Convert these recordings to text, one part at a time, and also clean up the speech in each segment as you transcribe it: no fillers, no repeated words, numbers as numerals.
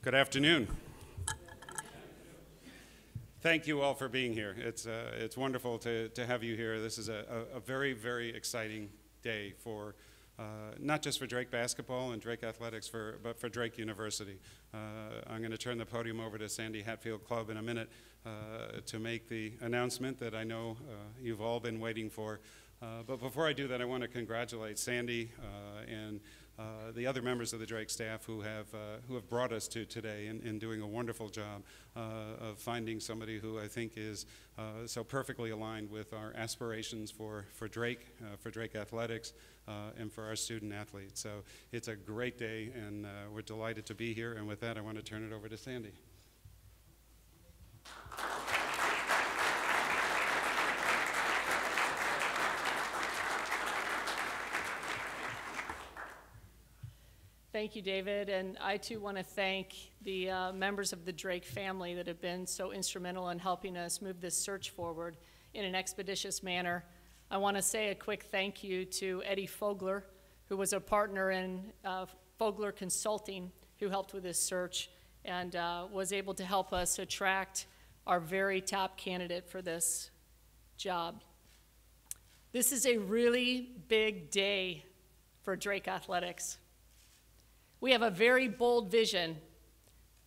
Good afternoon. Thank you all for being here. It's wonderful to have you here. This is a very, very exciting day for not just for Drake basketball and Drake athletics, but for Drake University. I'm going to turn the podium over to Sandy Hatfield Clubb in a minute to make the announcement that I know you've all been waiting for. But before I do that, I want to congratulate Sandy and the other members of the Drake staff who have brought us to today in doing a wonderful job of finding somebody who I think is so perfectly aligned with our aspirations for Drake athletics, and for our student athletes. So it's a great day, and we're delighted to be here. And with that, I want to turn it over to Sandy. Thank you, David, and I too want to thank the members of the Drake family that have been so instrumental in helping us move this search forward in an expeditious manner. I want to say a quick thank you to Eddie Fogler, who was a partner in Fogler Consulting, who helped with this search and was able to help us attract our very top candidate for this job. This is a really big day for Drake athletics. We have a very bold vision.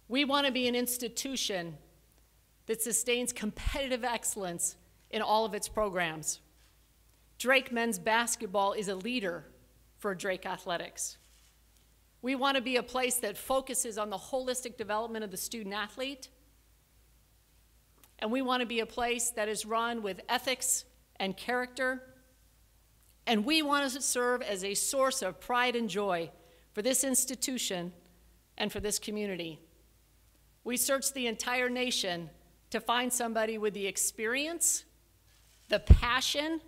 We want to be an institution that sustains competitive excellence in all of its programs. Drake men's basketball is a leader for Drake athletics. We want to be a place that focuses on the holistic development of the student athlete, and we want to be a place that is run with ethics and character, and we want to serve as a source of pride and joy for this institution and for this community. We searched the entire nation to find somebody with the experience, the passion,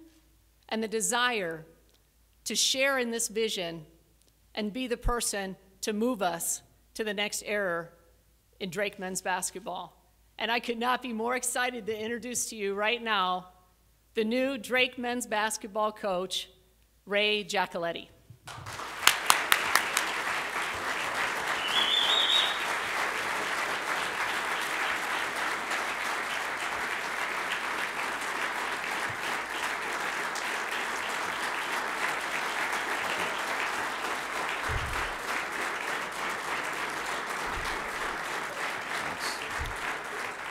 and the desire to share in this vision and be the person to move us to the next era in Drake men's basketball. And I could not be more excited to introduce to you right now the new Drake men's basketball coach, Ray Giacoletti.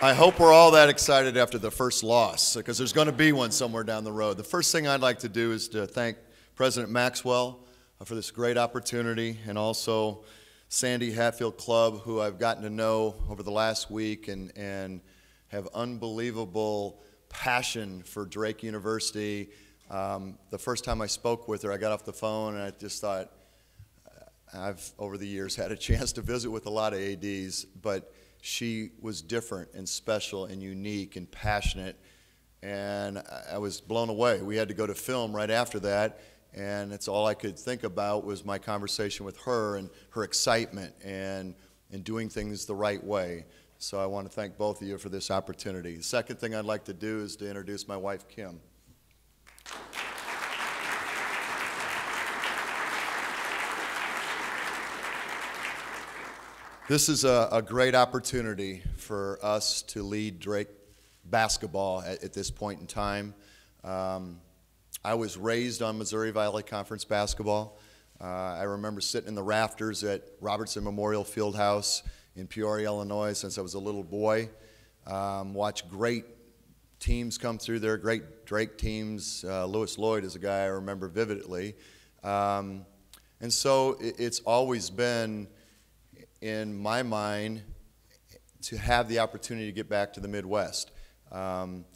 I hope we're all that excited after the first loss, because there's going to be one somewhere down the road. The first thing I'd like to do is to thank President Maxwell for this great opportunity, and also Sandy Hatfield Clubb, who I've gotten to know over the last week and have unbelievable passion for Drake University. The first time I spoke with her, I got off the phone and I just thought, I've over the years had a chance to visit with a lot of ADs, but she was different and special and unique and passionate, and I was blown away. We had to go to film right after that, and it's all I could think about was my conversation with her and her excitement and doing things the right way. So I want to thank both of you for this opportunity. The second thing I'd like to do is to introduce my wife, Kim. This is a great opportunity for us to lead Drake basketball at this point in time. I was raised on Missouri Valley Conference basketball. I remember sitting in the rafters at Robertson Memorial Fieldhouse in Peoria, Illinois, since I was a little boy. Watched great teams come through there, great Drake teams. Lewis Lloyd is a guy I remember vividly. And so it's always been in my mind to have the opportunity to get back to the Midwest. And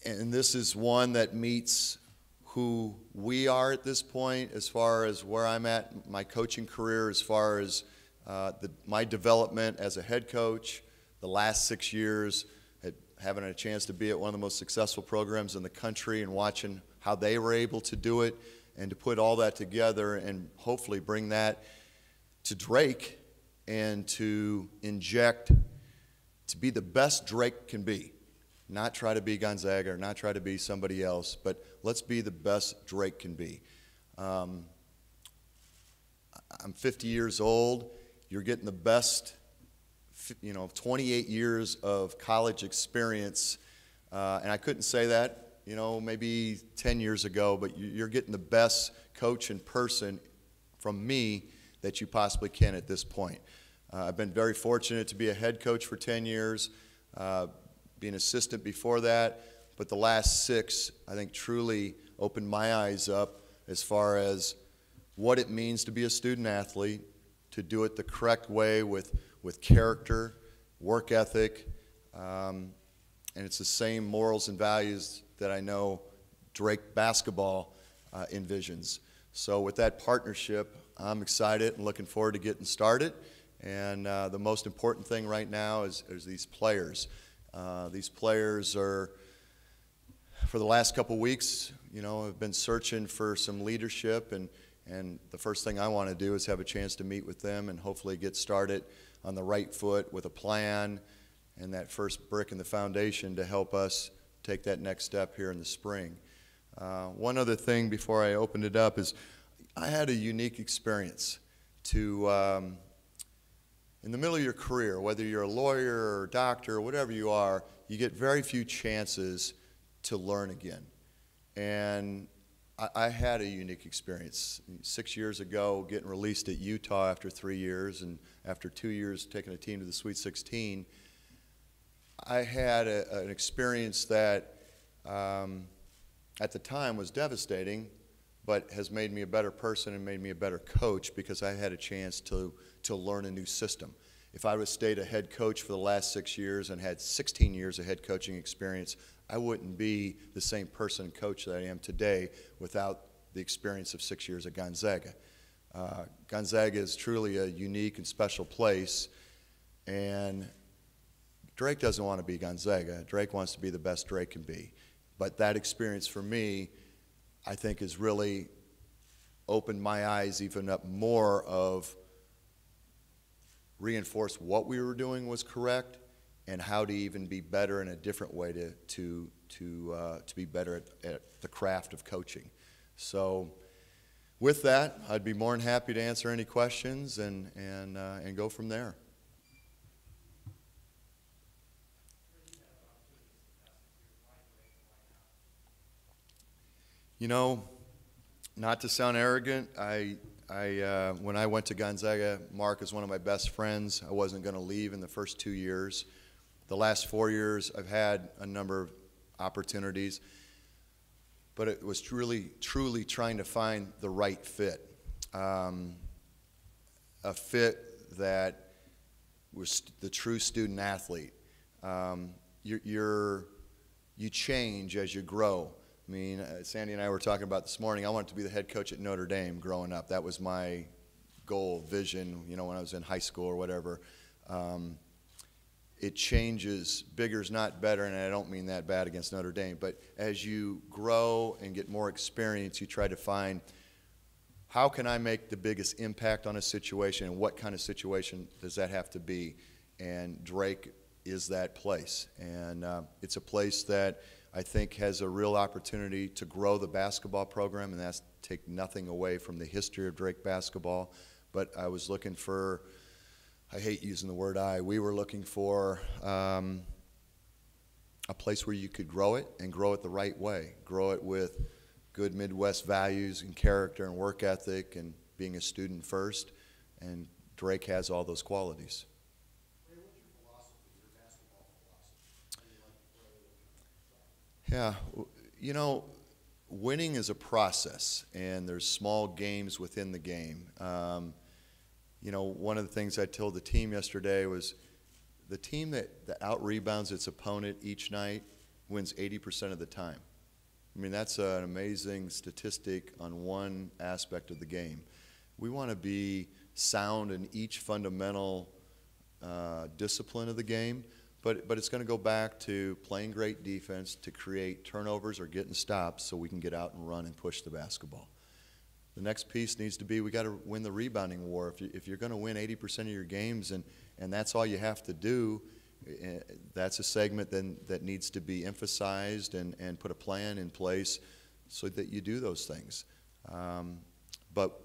this is one that meets who we are at this point as far as where I'm at, my coaching career, as far as my development as a head coach, the last 6 years, having a chance to be at one of the most successful programs in the country and watching how they were able to do it, and to put all that together and hopefully bring that to Drake and to inject, to be the best Drake can be. Not try to be Gonzaga or not try to be somebody else, but let's be the best Drake can be. I'm 50 years old. you're getting the best, 28 years of college experience, and I couldn't say that, maybe 10 years ago, but you're getting the best coach in person from me that you possibly can at this point. I've been very fortunate to be a head coach for 10 years, be an assistant before that, but the last 6, I think, truly opened my eyes up as far as what it means to be a student athlete, to do it the correct way with character, work ethic, and it's the same morals and values that I know Drake basketball envisions. So with that partnership, I'm excited and looking forward to getting started. And the most important thing right now is these players. These players are, for the last couple weeks, have been searching for some leadership, and the first thing I want to do is have a chance to meet with them and hopefully get started on the right foot with a plan and that first brick in the foundation to help us take that next step here in the spring. One other thing before I open it up is I had a unique experience to, in the middle of your career, whether you're a lawyer or doctor or whatever you are, you get very few chances to learn again. And I had a unique experience. 6 years ago, getting released at Utah after 3 years, and after 2 years taking a team to the Sweet 16, I had an experience that at the time was devastating, but has made me a better person and made me a better coach because I had a chance to learn a new system. If I would have stayed a head coach for the last 6 years and had 16 years of head coaching experience, I wouldn't be the same person and coach that I am today without the experience of 6 years at Gonzaga. Gonzaga is truly a unique and special place, and Drake doesn't want to be Gonzaga. Drake wants to be the best Drake can be. But that experience for me, I think, has really opened my eyes even up more of reinforced what we were doing was correct and how to even be better in a different way to be better at the craft of coaching. So with that, I'd be more than happy to answer any questions and go from there. Not to sound arrogant, when I went to Gonzaga, Mark is one of my best friends. I wasn't going to leave in the first 2 years. The last 4 years, I've had a number of opportunities, but it was truly trying to find the right fit, a fit that was the true student athlete. You change as you grow. I mean, Sandy and I were talking about this morning, I wanted to be the head coach at Notre Dame growing up. That was my goal, vision, when I was in high school or whatever. It changes. Bigger's not better, and I don't mean that bad against Notre Dame, but as you grow and get more experience, you try to find how can I make the biggest impact on a situation, and what kind of situation does that have to be? And Drake is that place. And it's a place that I think has a real opportunity to grow the basketball program, and that's take nothing away from the history of Drake basketball. But I was looking for, I hate using the word we were looking for a place where you could grow it and grow it the right way. Grow it with good Midwest values and character and work ethic and being a student first. And Drake has all those qualities. Ray, what's your philosophy, your basketball philosophy? How do you like to play? Yeah, winning is a process, and there's small games within the game. One of the things I told the team yesterday was the team that out-rebounds its opponent each night wins 80% of the time. I mean, that's an amazing statistic on one aspect of the game. We want to be sound in each fundamental discipline of the game, but it's going to go back to playing great defense to create turnovers or getting stops so we can get out and run and push the basketball. The next piece needs to be we got to win the rebounding war. If you're going to win 80% of your games and that's all you have to do, that's a segment then that needs to be emphasized and put a plan in place so that you do those things. But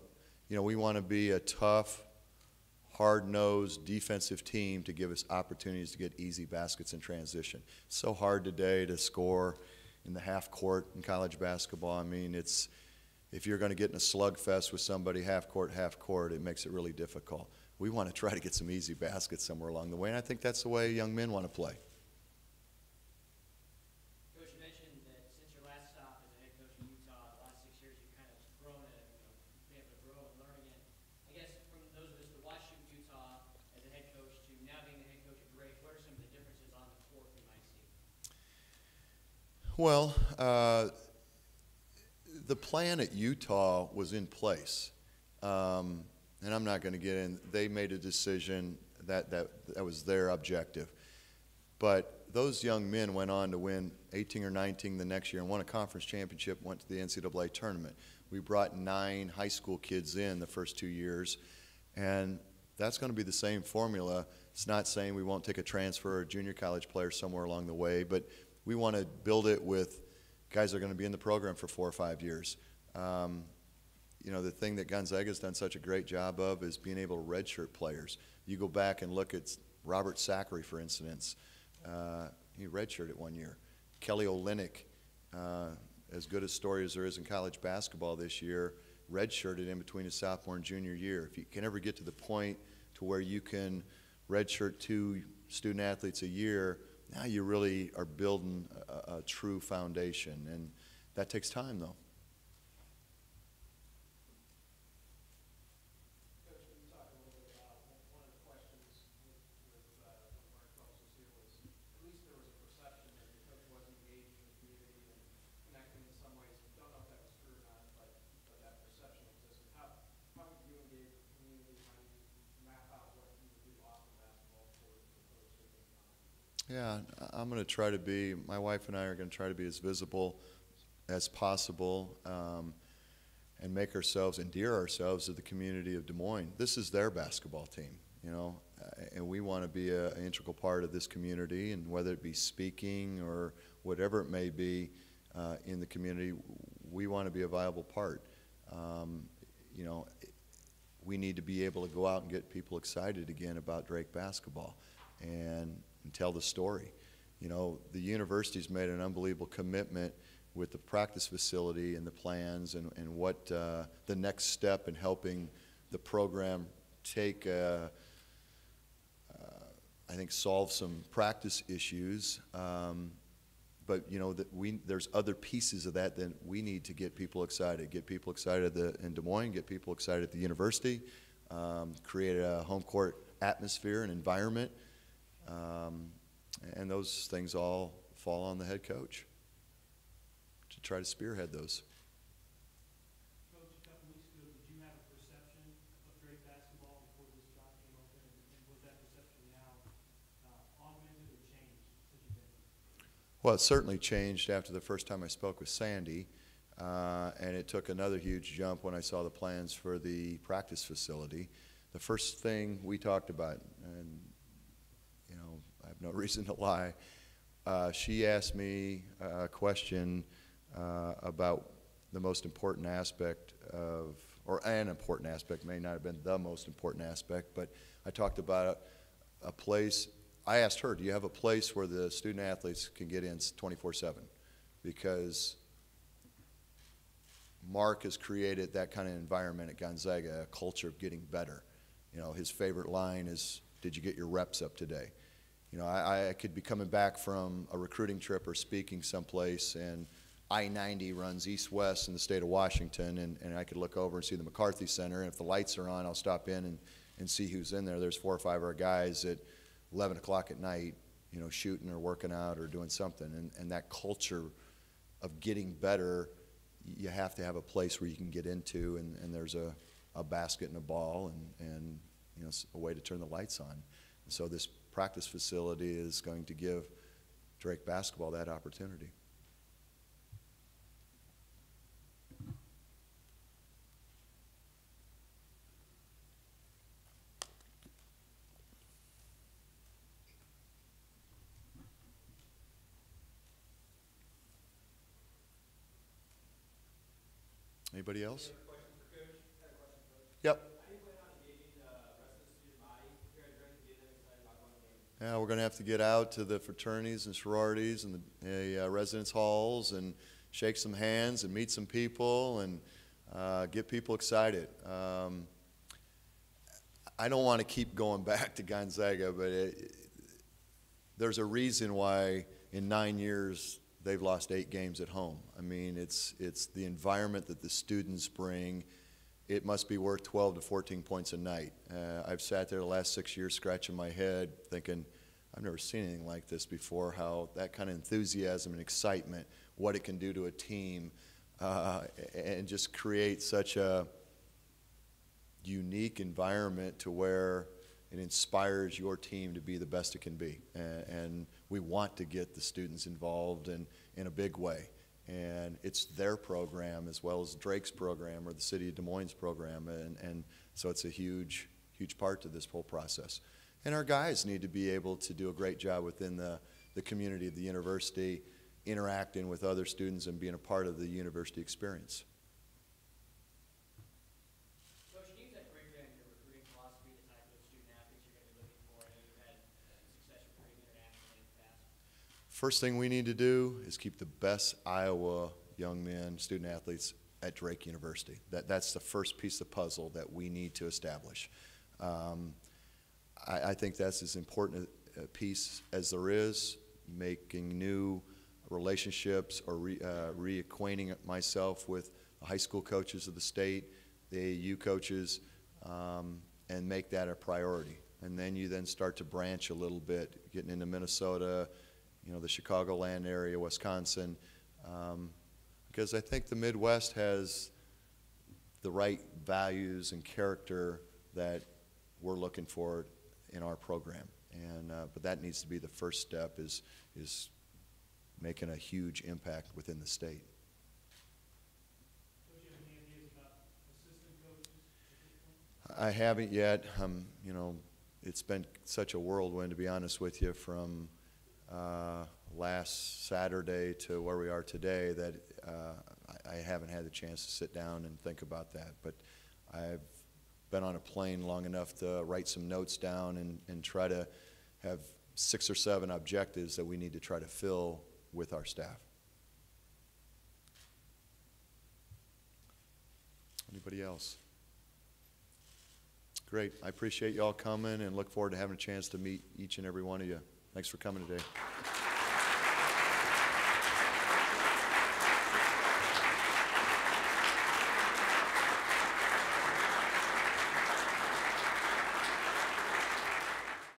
we want to be a tough, hard-nosed defensive team to give us opportunities to get easy baskets in transition. It's so hard today to score in the half court in college basketball. I mean, if you're going to get in a slugfest with somebody half court, it makes it really difficult. We want to try to get some easy baskets somewhere along the way, and I think that's the way young men want to play. Coach, you mentioned that since your last stop as a head coach in Utah, the last 6 years, you've kind of grown at it, been able to grow and learn again. I guess from those of us that watched you in Utah as a head coach to now being the head coach at Drake, what are some of the differences on the court we might see? Well, the plan at Utah was in place. And I'm not going to get in. They made a decision that was their objective. But those young men went on to win 18 or 19 the next year and won a conference championship, went to the NCAA tournament. We brought 9 high school kids in the first 2 years, and that's going to be the same formula. It's not saying we won't take a transfer or a junior college player somewhere along the way, but we want to build it with guys that are going to be in the program for 4 or 5 years. You know, the thing that Gonzaga's done such a great job of is being able to redshirt players. You go back and look at Robert Sackery, for instance. He redshirted 1 year. Kelly Olynyk, as good a story as there is in college basketball this year, redshirted in between his sophomore and junior year. If you can ever get to the point to where you can redshirt 2 student athletes a year, now you really are building a true foundation, and that takes time, though. Yeah, I'm going to try to be, my wife and I are going to try to be as visible as possible and make ourselves, endear ourselves to the community of Des Moines. This is their basketball team, you know, and we want to be an integral part of this community, and whether it be speaking or whatever it may be in the community, we want to be a viable part. You know, we need to be able to go out and get people excited again about Drake basketball and tell the story. You know, the university's made an unbelievable commitment with the practice facility and the plans and what the next step in helping the program take, I think, solve some practice issues. But, you know, there's other pieces of that that we need to get people excited. Get people excited in Des Moines, get people excited at the university, create a home court atmosphere and environment. And those things all fall on the head coach to try to spearhead those. Coach, a couple weeks ago, did you have a perception of Drake basketball before this job came open? And was that perception now augmented or changed since you've been here? Well, it certainly changed after the first time I spoke with Sandy, and it took another huge jump when I saw the plans for the practice facility. The first thing we talked about, and you know, I have no reason to lie, she asked me a question about the most important aspect of, or an important aspect, may not have been the most important aspect, but I talked about a place. I asked her, do you have a place where the student athletes can get in 24/7? Because Mark has created that kind of environment at Gonzaga, a culture of getting better. You know, his favorite line is, did you get your reps up today? You know, I could be coming back from a recruiting trip or speaking someplace, and I-90 runs east-west in the state of Washington, and I could look over and see the McCarthy Center, and if the lights are on, I'll stop in and see who's in there. There's 4 or 5 of our guys at 11 o'clock at night, you know, shooting or working out or doing something, and that culture of getting better, you have to have a place where you can get into, and there's a basket and a ball and you know, a way to turn the lights on. And so this practice facility is going to give Drake basketball that opportunity. Anybody else? Question for Coach? I had a question, Coach. Yep. How do you plan on engaging the rest of the student body Yeah, we're going to have to get out to the fraternities and sororities and the residence halls and shake some hands and meet some people and get people excited. I don't want to keep going back to Gonzaga, but there's a reason why in 9 years they've lost 8 games at home. I mean, it's the environment that the students bring. It must be worth 12 to 14 points a night. I've sat there the last 6 years scratching my head thinking, I've never seen anything like this before, how that kind of enthusiasm and excitement, what it can do to a team, and just create such a unique environment to where it inspires your team to be the best it can be. And we want to get the students involved in a big way. And it's their program as well as Drake's program or the City of Des Moines program. And so it's a huge, huge part to this whole process. And our guys need to be able to do a great job within the community of the university, interacting with other students and being a part of the university experience. Coach, can you use that breakdown in your recruiting philosophy, the type of student athletes you're going to be looking for? I know you've had success recruiting internationally in the past. First thing we need to do is keep the best Iowa young men, student athletes at Drake University. That's the first piece of the puzzle that we need to establish. I think that's as important a piece as there is, making new relationships or reacquainting myself with the high school coaches of the state, the AAU coaches, and make that a priority. And then you then start to branch a little bit, getting into Minnesota, you know, the Chicagoland area, Wisconsin, because I think the Midwest has the right values and character that we're looking for in our program. And but that needs to be the first step, is making a huge impact within the state. Do you have any ideas about assistant coaches at this point? I haven't yet. You know, it's been such a whirlwind, to be honest with you, from last Saturday to where we are today, that I haven't had the chance to sit down and think about that. But I've been on a plane long enough to write some notes down and try to have 6 or 7 objectives that we need to try to fill with our staff. Anybody else? Great. I appreciate you all coming and look forward to having a chance to meet each and every one of you. Thanks for coming today.